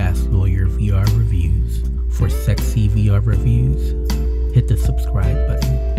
Fast Lawyer VR Reviews. For sexy VR reviews, hit the subscribe button.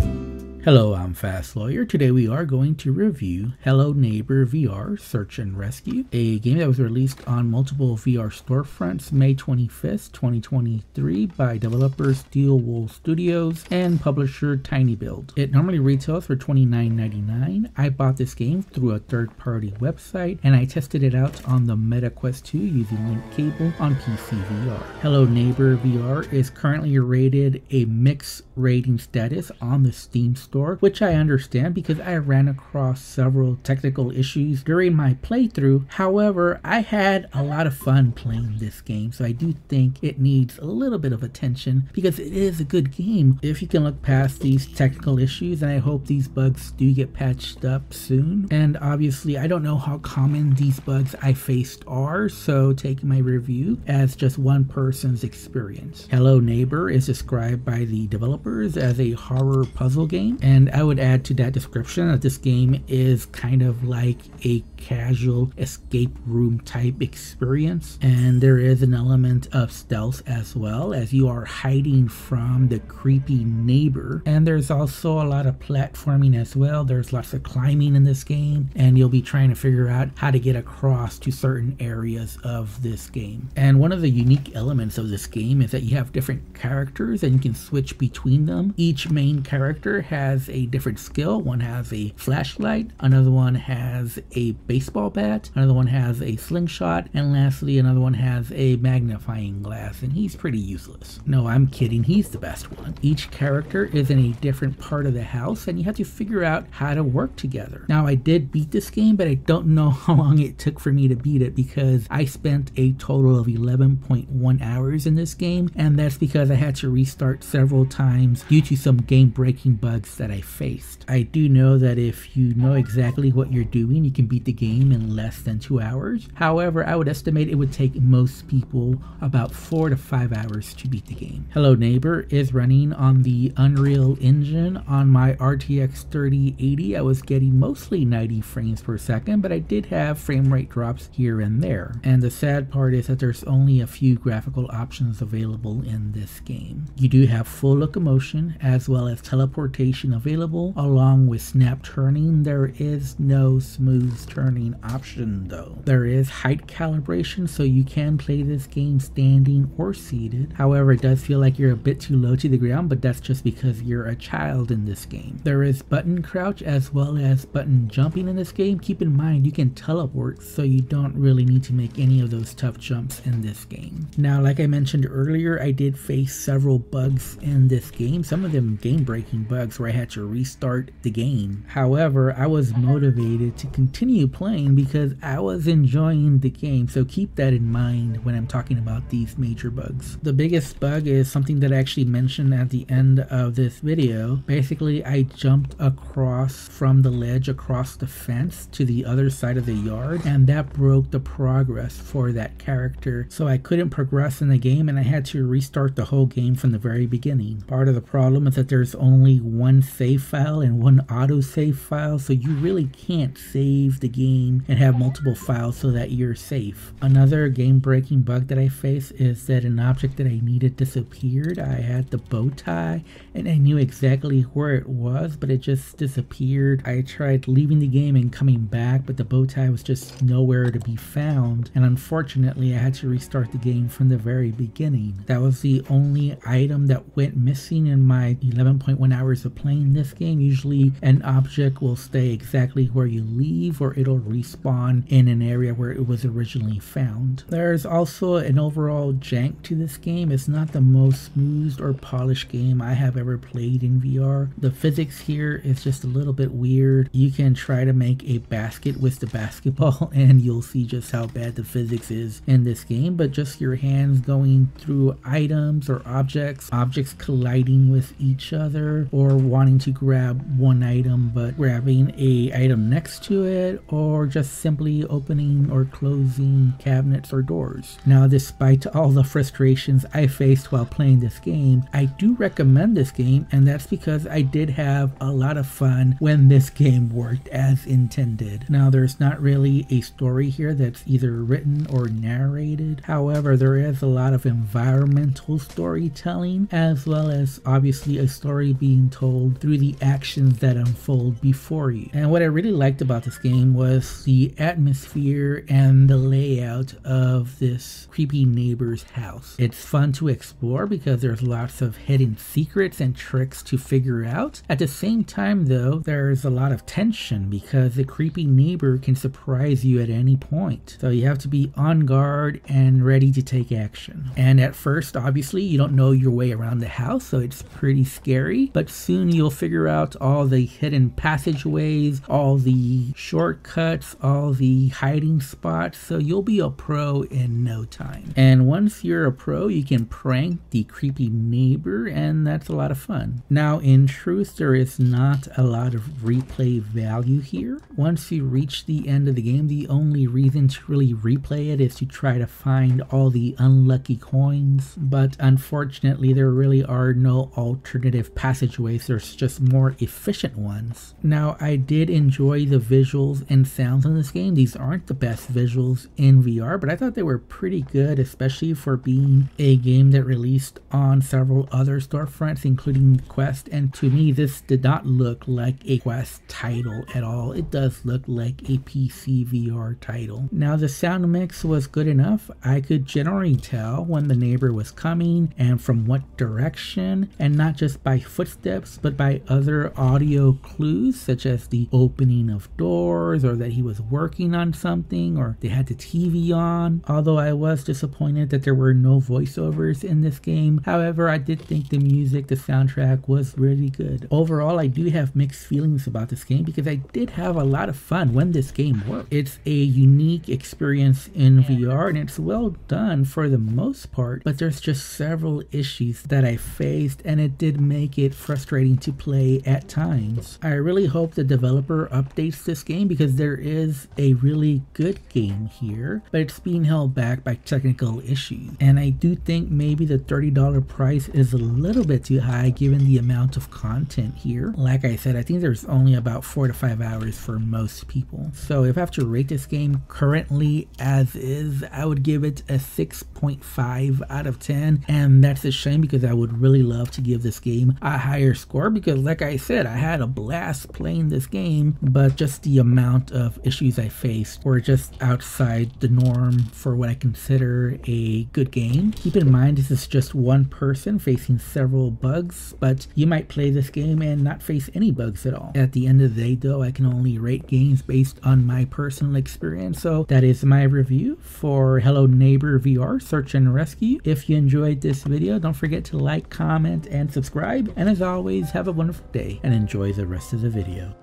Hello, I'm Fast Lawyer. Today we are going to review Hello Neighbor VR Search and Rescue, a game that was released on multiple VR storefronts May 25th, 2023 by developer Steel Wool Studios and publisher TinyBuild. It normally retails for $29.99. I bought this game through a third-party website and I tested it out on the Meta Quest 2 using link cable on PC VR. Hello Neighbor VR is currently rated a mixed rating status on the Steam store, which I understand because I ran across several technical issues during my playthrough. However, I had a lot of fun playing this game, so I do think it needs a little bit of attention because it is a good game if you can look past these technical issues, and I hope these bugs do get patched up soon. And obviously I don't know how common these bugs I faced are, so take my review as just one person's experience. Hello Neighbor is described by the developers as a horror puzzle game, and I would add to that description that this game is kind of like a casual escape room type experience, and there is an element of stealth as well, as you are hiding from the creepy neighbor. And there's also a lot of platforming as well. There's lots of climbing in this game, and you'll be trying to figure out how to get across to certain areas of this game. And one of the unique elements of this game is that you have different characters and you can switch between them. Each main character has a different skill. One has a flashlight, another one has a baseball bat, another one has a slingshot, and lastly another one has a magnifying glass, and he's pretty useless. No, I'm kidding, he's the best one. Each character is in a different part of the house and you have to figure out how to work together. Now, I did beat this game, but I don't know how long it took for me to beat it because I spent a total of 11.1 hours in this game, and that's because I had to restart several times due to some game-breaking bugs that I faced. I do know that if you know exactly what you're doing, you can beat the game in less than 2 hours. However, I would estimate it would take most people about 4 to 5 hours to beat the game. Hello Neighbor is running on the Unreal Engine. On my RTX 3080, I was getting mostly 90 frames per second, but I did have frame rate drops here and there. And the sad part is that there's only a few graphical options available in this game. You do have full locomotion as well as teleportation available, along with snap turning. There is no smooth turning option though. There is height calibration, so you can play this game standing or seated. However, it does feel like you're a bit too low to the ground, but that's just because you're a child in this game. There is button crouch as well as button jumping in this game. Keep in mind you can teleport, so you don't really need to make any of those tough jumps in this game. Now, like I mentioned earlier, I did face several bugs in this game, some of them game-breaking bugs where I had to restart the game. However, I was motivated to continue playing because I was enjoying the game, so keep that in mind when I'm talking about these major bugs. The biggest bug is something that I actually mentioned at the end of this video. Basically, I jumped across from the ledge across the fence to the other side of the yard, and that broke the progress for that character, so I couldn't progress in the game and I had to restart the whole game from the very beginning. Part of the problem is that there's only one save file and one autosave file, so you really can't save the game and have multiple files so that you're safe. Another game-breaking bug that I faced is that an object that I needed disappeared. I had the bow tie and I knew exactly where it was, but it just disappeared. I tried leaving the game and coming back, but the bow tie was just nowhere to be found, and unfortunately I had to restart the game from the very beginning. That was the only item that went missing in my 11.1 hours of playing this game. Usually an object will stay exactly where you leave, or it'll respawn in an area where it was originally found. There's also an overall jank to this game. It's not the most smooth or polished game I have ever played in VR. The physics here is just a little bit weird. You can try to make a basket with the basketball and you'll see just how bad the physics is in this game, but just your hands going through items or objects colliding with each other, or wanting to grab one item but grabbing a item next to it, or just simply opening or closing cabinets or doors. Now, despite all the frustrations I faced while playing this game, I do recommend this game, and that's because I did have a lot of fun when this game worked as intended. Now, there's not really a story here that's either written or narrated. However, there is a lot of environmental storytelling, as well as obviously a story being told through the actions that unfold before you. And what I really liked about this game was the atmosphere and the layout of this creepy neighbor's house. It's fun to explore because there's lots of hidden secrets and tricks to figure out. At the same time though, there's a lot of tension because the creepy neighbor can surprise you at any point. So you have to be on guard and ready to take action. And at first, obviously, you don't know your way around the house, so it's pretty scary, but soon you'll figure out all the hidden passageways, all the shortcuts, all the hiding spots, so you'll be a pro in no time. And once you're a pro, you can prank the creepy neighbor, and that's a lot of fun. Now, in truth, there is not a lot of replay value here. Once you reach the end of the game, the only reason to really replay it is to try to find all the unlucky coins, but unfortunately there really are no alternative passageways. There's just more efficient ones. Now, I did enjoy the visuals and sounds in this game. These aren't the best visuals in VR, but I thought they were pretty good, especially for being a game that released on several other storefronts, including Quest, and to me this did not look like a Quest title at all. It does look like a PC VR title. Now, the sound mix was good enough. I could generally tell when the neighbor was coming and from what direction, and not just by footsteps but by other audio clues such as the opening of doors, or that he was working on something, or they had the TV on. Although I was disappointed that there were no voiceovers in this game, however, I did think the music, the soundtrack was really good. Overall, I do have mixed feelings about this game because I did have a lot of fun when this game worked. It's a unique experience in VR and it's well done for the most part, but there's just several issues that I faced and it did make it frustrating to play at times. I really hope the developer updates this game because there is a really good game here, but it's being held back by technical issues. And I do think maybe the $30 price is a little bit too high given the amount of content here. Like I said, I think there's only about 4 to 5 hours for most people. So if I have to rate this game currently as is, I would give it a 6.5 out of 10, and that's a shame because I would really love to give this game a higher score because like I said, I had a blast playing this game, but just the amount of issues I faced were just outside the norm for what I consider a good game. Keep in mind this is just one person facing several bugs, but you might play this game and not face any bugs at all. At the end of the day though, I can only rate games based on my personal experience, so that is my review for Hello Neighbor VR Search and Rescue. If you enjoyed this video, don't forget to like, comment, and subscribe, and as always, have a wonderful day and enjoy the rest of the video.